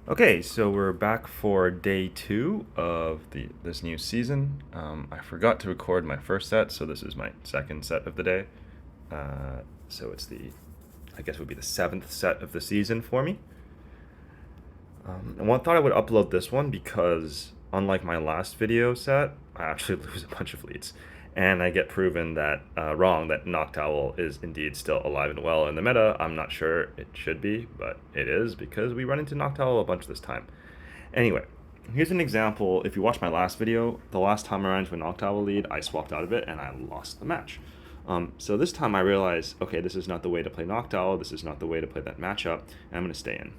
Okay, so we're back for day two of this new season. I forgot to record my first set, so this is my second set of the day. So it's I guess it would be the seventh set of the season for me. And I thought I would upload this one because, unlike my last video set, I actually lose a bunch of leads. And I get proven that wrong, that Noctowl is indeed still alive and well in the meta. I'm not sure it should be, but it is because we run into Noctowl a bunch this time. Anyway, here's an example. If you watched my last video, the last time I ran into a Noctowl lead, I swapped out of it and I lost the match. So this time I realized, okay, this is not the way to play Noctowl. This is not the way to play that matchup, and I'm going to stay in.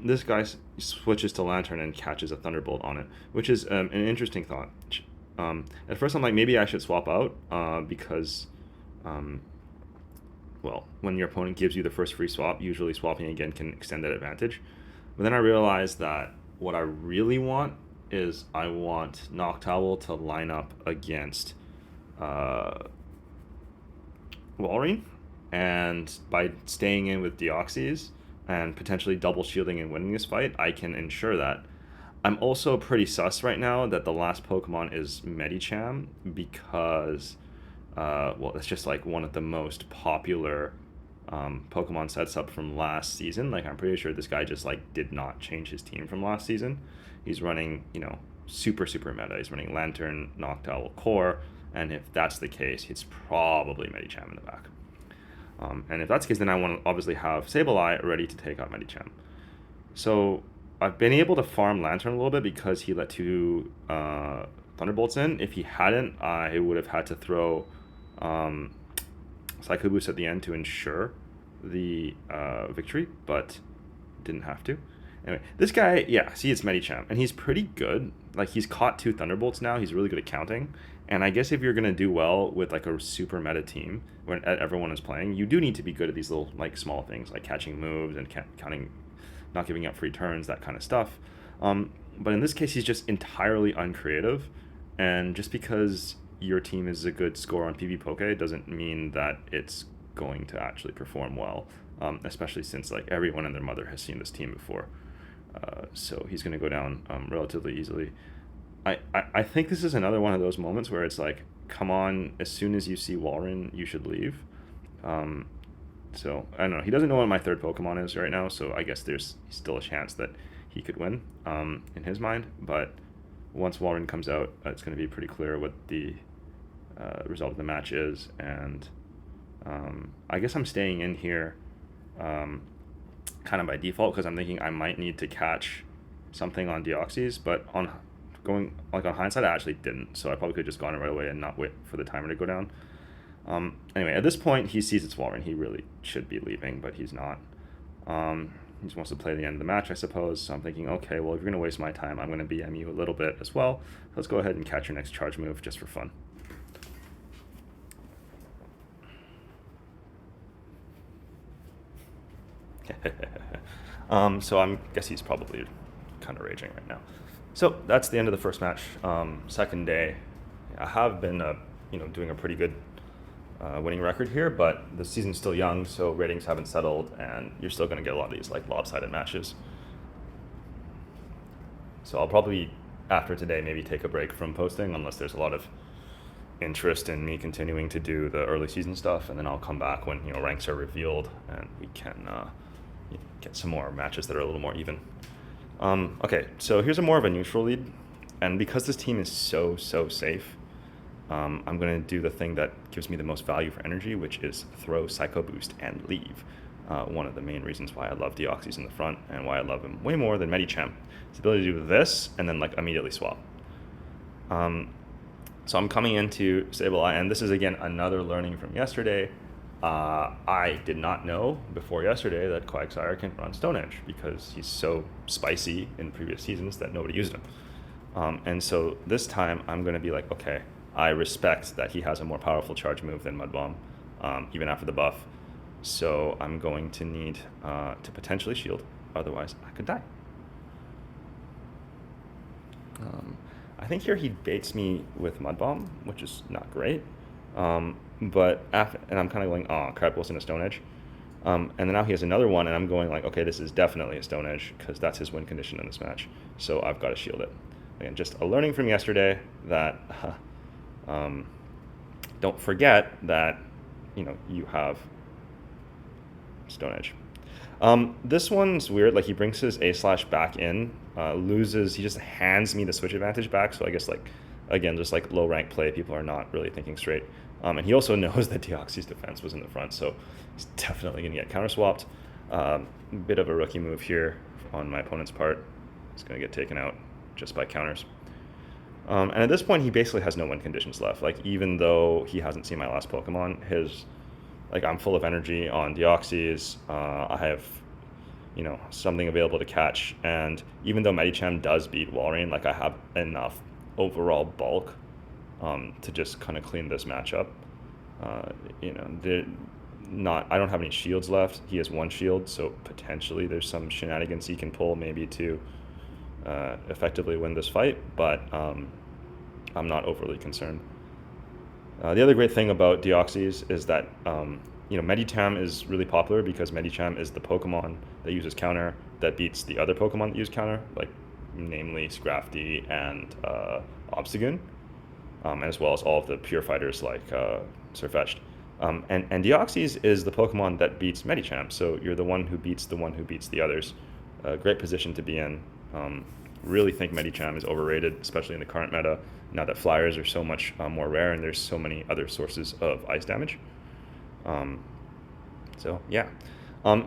This guy switches to Lantern and catches a Thunderbolt on it, which is an interesting thought. At first, I'm like, maybe I should swap out because, well, when your opponent gives you the first free swap, usually swapping again can extend that advantage. But then I realized that what I really want is I want Noctowl to line up against Walrein, and by staying in with Deoxys and potentially double shielding and winning this fight, I can ensure that. I'm also pretty sus right now that the last Pokemon is Medicham because, well, it's just like one of the most popular Pokemon sets up from last season. Like, I'm pretty sure this guy just like did not change his team from last season. He's running, super meta. He's running Lantern, Noctowl, Core, and if that's the case, it's probably Medicham in the back. And if that's the case, then I want to obviously have Sableye ready to take out Medicham. So I've been able to farm Lantern a little bit because he let two Thunderbolts in. If he hadn't, I would have had to throw Psycho Boost at the end to ensure the victory, but didn't have to. Anyway, this guy, yeah, see, it's Medicham, and he's pretty good. Like, he's caught two Thunderbolts now. He's really good at counting. And I guess if you're going to do well with, like, a super meta team when everyone is playing, you do need to be good at these little, like, small things, like catching moves and counting, not giving up free turns, that kind of stuff. But in this case, he's just entirely uncreative. And just because your team is a good scorer on PvPoke doesn't mean that it's going to actually perform well, especially since, like, everyone and their mother has seen this team before. So he's going to go down relatively easily. I think this is another one of those moments where it's like, come on, as soon as you see Walrein, you should leave. So, I don't know. He doesn't know what my third Pokemon is right now, so I guess there's still a chance that he could win in his mind. But once Walrein comes out, it's going to be pretty clear what the result of the match is. And I guess I'm staying in here kind of by default because I'm thinking I might need to catch something on Deoxys, but on hindsight, I actually didn't, so I probably could have just gone right away and not wait for the timer to go down. Anyway, at this point, he sees it's Walrein. He really should be leaving, but he's not. He just wants to play the end of the match, I suppose. So I'm thinking, okay, well, if you're going to waste my time, I'm going to BM you a little bit as well. Let's go ahead and catch your next charge move just for fun. So I guess he's probably kind of raging right now. So that's the end of the first match. Second day, I have been, doing a pretty good winning record here, but the season's still young, so ratings haven't settled, and you're still going to get a lot of these like lopsided matches. So I'll probably, after today, maybe take a break from posting unless there's a lot of interest in me continuing to do the early season stuff, and then I'll come back when ranks are revealed and we can get some more matches that are a little more even. Okay, so here's more of a neutral lead, and because this team is so safe, I'm going to do the thing that gives me the most value for energy, which is throw Psycho Boost and leave. One of the main reasons why I love Deoxys in the front and why I love him way more than Medicham. His ability to do this and then like immediately swap. So I'm coming into Sableye, and this is again another learning from yesterday. I did not know before yesterday that Quagsire can run Stone Edge because he's so spicy in previous seasons that nobody used him. And so this time I'm going to be like, okay, I respect that he has a more powerful charge move than Mud Bomb, even after the buff. So I'm going to need to potentially shield, otherwise I could die. I think here he baits me with Mud Bomb, which is not great. But after, and I'm kind of going, oh crap, wasn't a Stone Edge. And then now he has another one, and I'm going like, okay, this is definitely a Stone Edge because that's his win condition in this match. So I've got to shield it. Again, just a learning from yesterday that don't forget that you have Stone Edge. This one's weird. Like he brings his A/ back in, loses. He just hands me the switch advantage back. So I guess like again, just like low rank play, people are not really thinking straight. And he also knows that Deoxy's defense was in the front, so he's definitely going to get counter swapped. Bit of a rookie move here on my opponent's part. He's going to get taken out just by counters. And at this point, he basically has no win conditions left. Like even though he hasn't seen my last Pokemon, I'm full of energy on Deoxys. I have something available to catch, and even though Medicham does beat Walrein, like I have enough overall bulk to just kind of clean this matchup. I don't have any shields left. He has one shield, so potentially there's some shenanigans he can pull maybe to effectively win this fight, but I'm not overly concerned. The other great thing about Deoxys is that Medicham is really popular because Medicham is the Pokemon that uses counter that beats the other Pokemon that use counter, like namely Scrafty and Obstagoon, as well as all of the pure fighters like Sirfetch'd. And Deoxys is the Pokemon that beats Medicham, so you're the one who beats the others. Great position to be in. Really think Medicham is overrated, especially in the current meta, now that flyers are so much more rare and there's so many other sources of ice damage.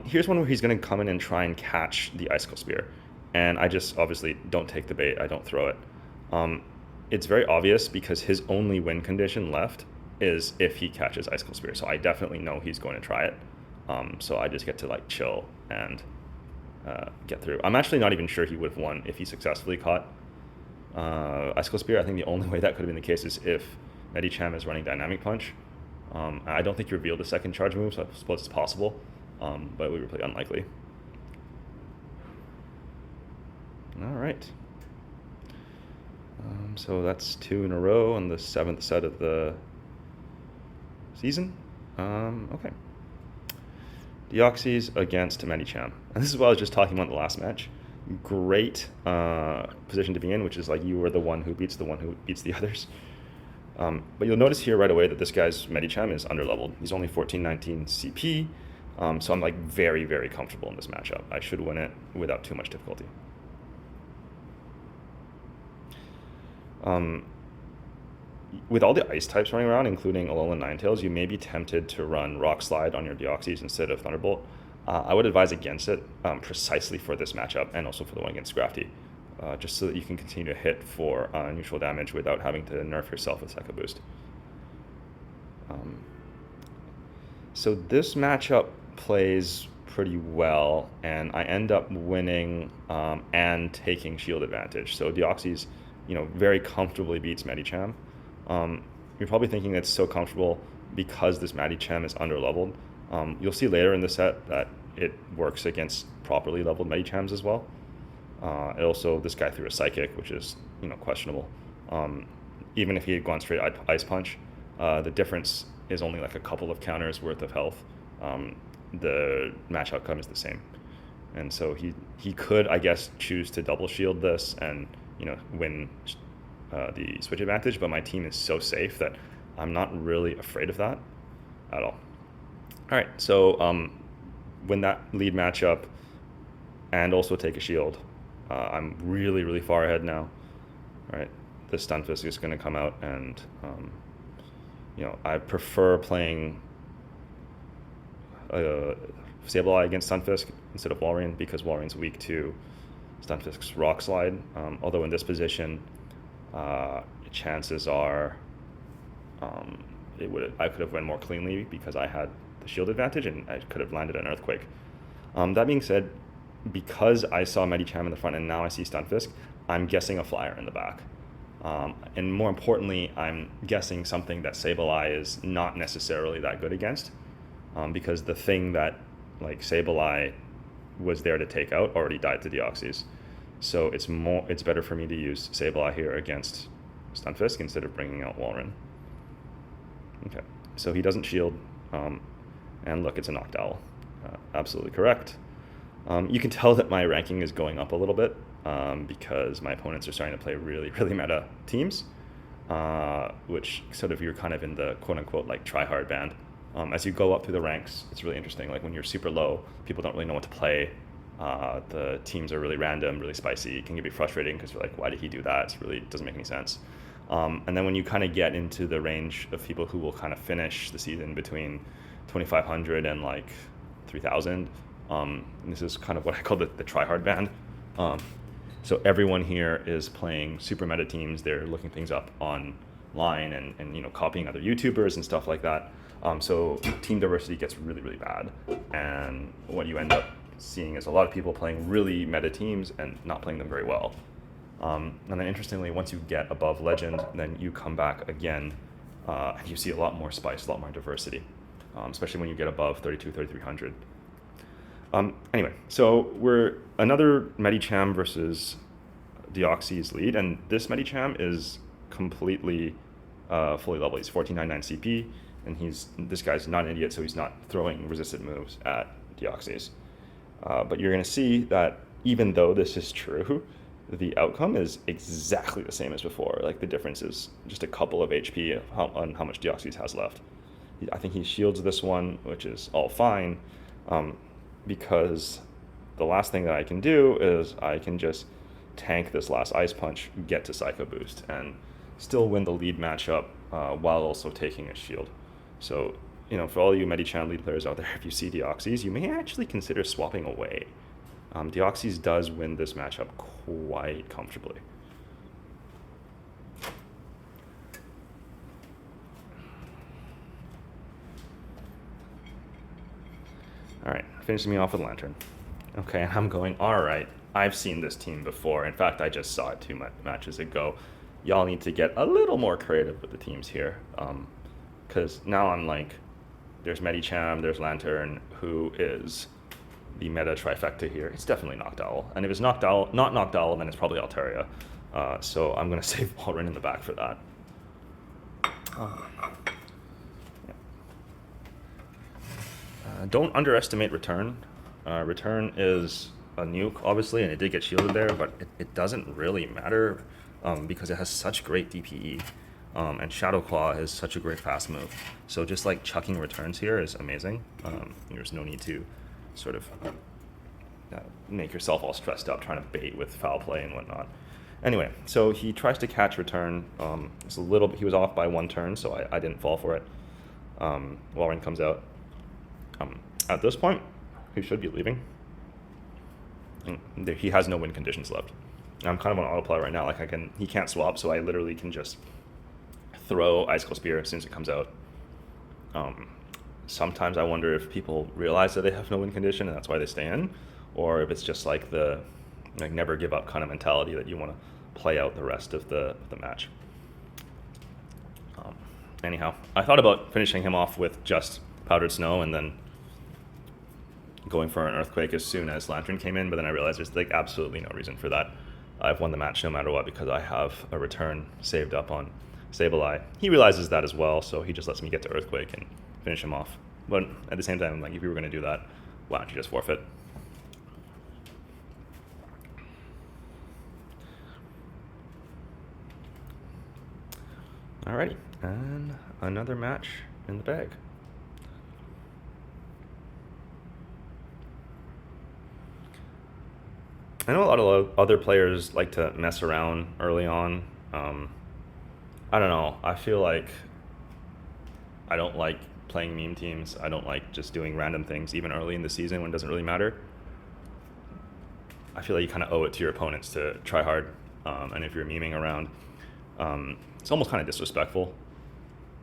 Here's one where he's going to come in and try and catch the Icicle Spear, and I just obviously don't take the bait. I don't throw it. It's very obvious because his only win condition left is if he catches Icicle Spear, so I definitely know he's going to try it. So I just get to like chill and get through. I'm actually not even sure he would have won if he successfully caught Icicle Spear. I think the only way that could have been the case is if Medicham is running Dynamic Punch. I don't think he revealed a second charge move, so I suppose it's possible, but we were pretty unlikely. All right. So that's 2 in a row on the 7th set of the season. Okay. Deoxys against Medicham. And this is what I was just talking about in the last match. Great position to be in, which is like you were the one who beats the others. But you'll notice here right away that this guy's Medicham is underleveled. He's only 1419 CP, so I'm like very, very comfortable in this matchup. I should win it without too much difficulty. With all the ice types running around, including Alolan Ninetales, you may be tempted to run Rock Slide on your Deoxys instead of Thunderbolt. I would advise against it precisely for this matchup and also for the one against Scrafty, just so that you can continue to hit for neutral damage without having to nerf yourself with Psycho Boost. So this matchup plays pretty well, and I end up winning and taking shield advantage. So Deoxys, very comfortably beats Medicham. You're probably thinking it's so comfortable because this Medicham is underleveled. You'll see later in the set that it works against properly leveled Medichams as well. Also, this guy threw a Psychic, which is questionable. Even if he had gone straight Ice Punch, the difference is only like a couple of counters worth of health. The match outcome is the same, and so he could, I guess, choose to double shield this and win the switch advantage. But my team is so safe that I'm not really afraid of that at all. All right, so win that lead matchup and also take a shield. I'm really, really far ahead now. All right, the Stunfisk is going to come out, and I prefer playing Sableye against Stunfisk instead of Walrein because Walrein's weak to Stunfisk's Rock Slide. Although in this position, chances are I could have won more cleanly because I had the shield advantage and I could have landed an Earthquake. That being said, because I saw Medicham in the front and now I see Stunfisk, I'm guessing a flyer in the back. And more importantly, I'm guessing something that Sableye is not necessarily that good against, because the thing that Sableye was there to take out already died to Deoxys. So it's better for me to use Sableye here against Stunfisk instead of bringing out Walrein. Okay, so he doesn't shield, and look, it's a Noctowl. Absolutely correct. You can tell that my ranking is going up a little bit because my opponents are starting to play really, really meta teams, which sort of you're kind of in the quote unquote like try hard band. As you go up through the ranks, it's really interesting. Like when you're super low, people don't really know what to play. The teams are really random, really spicy. It can be frustrating because you're like, why did he do that? It really doesn't make any sense. And then when you kind of get into the range of people who will kind of finish the season between 2,500 and like 3,000, this is kind of what I call the try hard band. So everyone here is playing super meta teams. They're looking things up online and copying other YouTubers and stuff like that. So team diversity gets really, really bad. And what you end up seeing is a lot of people playing really meta teams and not playing them very well. And then interestingly, once you get above legend, then you come back again and you see a lot more spice, a lot more diversity, especially when you get above 3,300. Anyway, so we're another Medicham versus Deoxys lead, and this Medicham is completely fully leveled. He's 1499 CP, and this guy's not an idiot, so he's not throwing resisted moves at Deoxys. But you're going to see that even though this is true, the outcome is exactly the same as before. Like the difference is just a couple of HP on how much Deoxys has left. I think he shields this one, which is all fine, because the last thing that I can do is I can just tank this last Ice Punch, get to Psycho Boost, and still win the lead matchup while also taking a shield. So, for all you Medicham lead players out there, if you see Deoxys, you may actually consider swapping away. Deoxys does win this matchup quite comfortably. All right, finishing me off with Lantern. Okay, I'm going, all right, I've seen this team before. In fact, I just saw it 2 matches ago. Y'all need to get a little more creative with the teams here. Because now I'm like, there's Medicham, there's Lantern, who is the meta trifecta here. It's definitely Noctowl. And if it's not Noctowl, then it's probably Altaria. So I'm going to save Walrein in the back for that. Don't underestimate Return. Return is a nuke, obviously, and it did get shielded there, but it doesn't really matter because it has such great DPE. And Shadow Claw is such a great fast move. So just like chucking returns here is amazing. There's no need to sort of make yourself all stressed up trying to bait with foul play and whatnot. Anyway, so he tries to catch return. He was off by 1 turn, so I didn't fall for it. Walrein comes out. At this point, he should be leaving. He has no win conditions left. I'm kind of on autoplay right now. Like he can't swap, so I literally can just throw Icicle Spear as soon as it comes out. Sometimes I wonder if people realize that they have no win condition and that's why they stay in, or if it's just like the never give up kind of mentality that you want to play out the rest of the match. Anyhow, I thought about finishing him off with just Powdered Snow and then going for an Earthquake as soon as Lantern came in, but then I realized there's like absolutely no reason for that. I've won the match no matter what because I have a return saved up on Sableye. He realizes that as well, so he just lets me get to Earthquake and finish him off. But at the same time, like if you were going to do that, why don't you just forfeit? Alrighty, and another match in the bag. I know a lot of other players like to mess around early on. I don't know. I feel like I don't like playing meme teams. I don't like just doing random things even early in the season when it doesn't really matter. I feel like you kind of owe it to your opponents to try hard. And if you're memeing around, it's almost kind of disrespectful.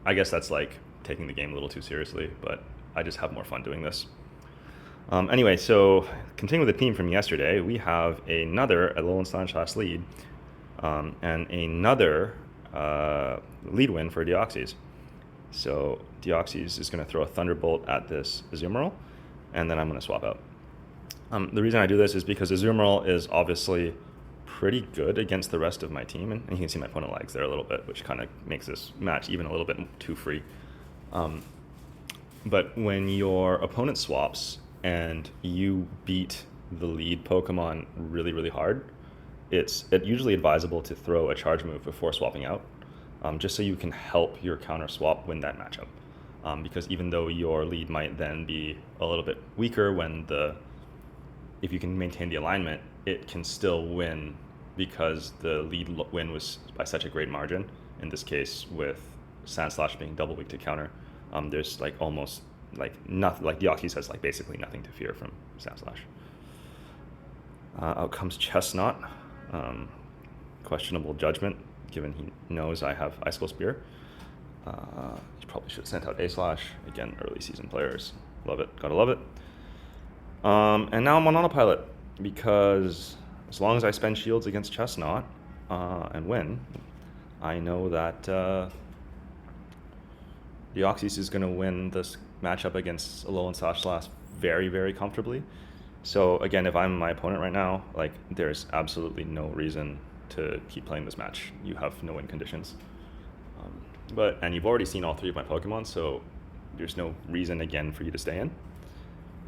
I guess that's like taking the game a little too seriously, but I just have more fun doing this. Anyway, so continuing with the theme from yesterday, we have another Alolan Sandslash lead and another lead win for Deoxys. So Deoxys is going to throw a Thunderbolt at this Azumarill, and then I'm going to swap out. The reason I do this is because Azumarill is obviously pretty good against the rest of my team, and you can see my opponent lags there a little bit, which kind of makes this match even a little bit too free. But when your opponent swaps, and you beat the lead Pokemon really, really hard, it's usually advisable to throw a charge move before swapping out, just so you can help your counter swap win that matchup. Because even though your lead might then be a little bit weaker if you can maintain the alignment, it can still win because the lead win was by such a great margin. In this case, with Sandslash being double weak to counter, there's like almost like nothing. Like Deoxys has like basically nothing to fear from Sandslash. Out comes Chestnut. Questionable judgment, given he knows I have Icicle Spear. He probably should have sent out A-Slash. Again, early season players. Love it. Gotta love it. And now I'm on autopilot, because as long as I spend shields against Chestnut and win, I know that Deoxys is going to win this matchup against Alolan Sandslash very, very comfortably. So again, if I'm my opponent right now, like, there's absolutely no reason to keep playing this match. You have no win conditions. And you've already seen all three of my Pokemon, so there's no reason again for you to stay in.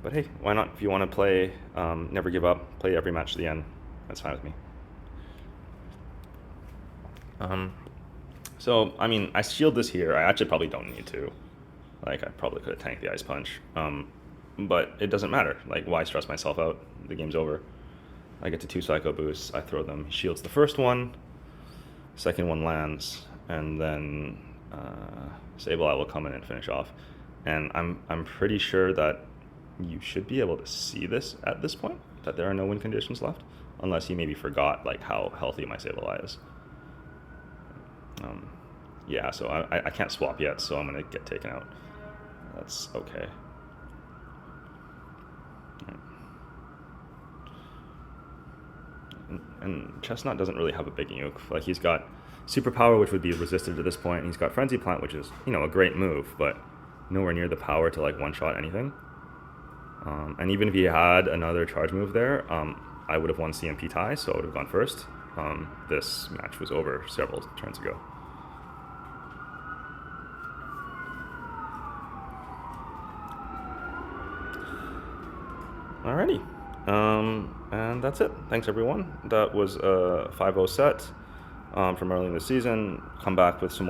But hey, why not? If you want to play Never Give Up, play every match to the end, that's fine with me. So, I mean, I shield this here. I actually probably don't need to. Like, I probably could have tanked the Ice Punch. But it doesn't matter. Like, why stress myself out? The game's over. I get to 2 Psycho Boosts. I throw them. He shields the first one. Second one lands. And then Sableye will come in and finish off. And I'm pretty sure that you should be able to see this at this point, that there are no win conditions left, unless he maybe forgot like how healthy my Sableye is. Yeah, so I can't swap yet, so I'm gonna get taken out. That's okay. And Chestnut doesn't really have a big nuke. Like, he's got Superpower, which would be resisted to this point, and he's got Frenzy Plant, which is, you know, a great move, but nowhere near the power to like one-shot anything. And even if he had another charge move there, I would have won CMP tie, so I would have gone first. This match was over several turns ago. Alrighty. And that's it. Thanks, everyone. That was a 5-0 set from early in the season. Come back with some more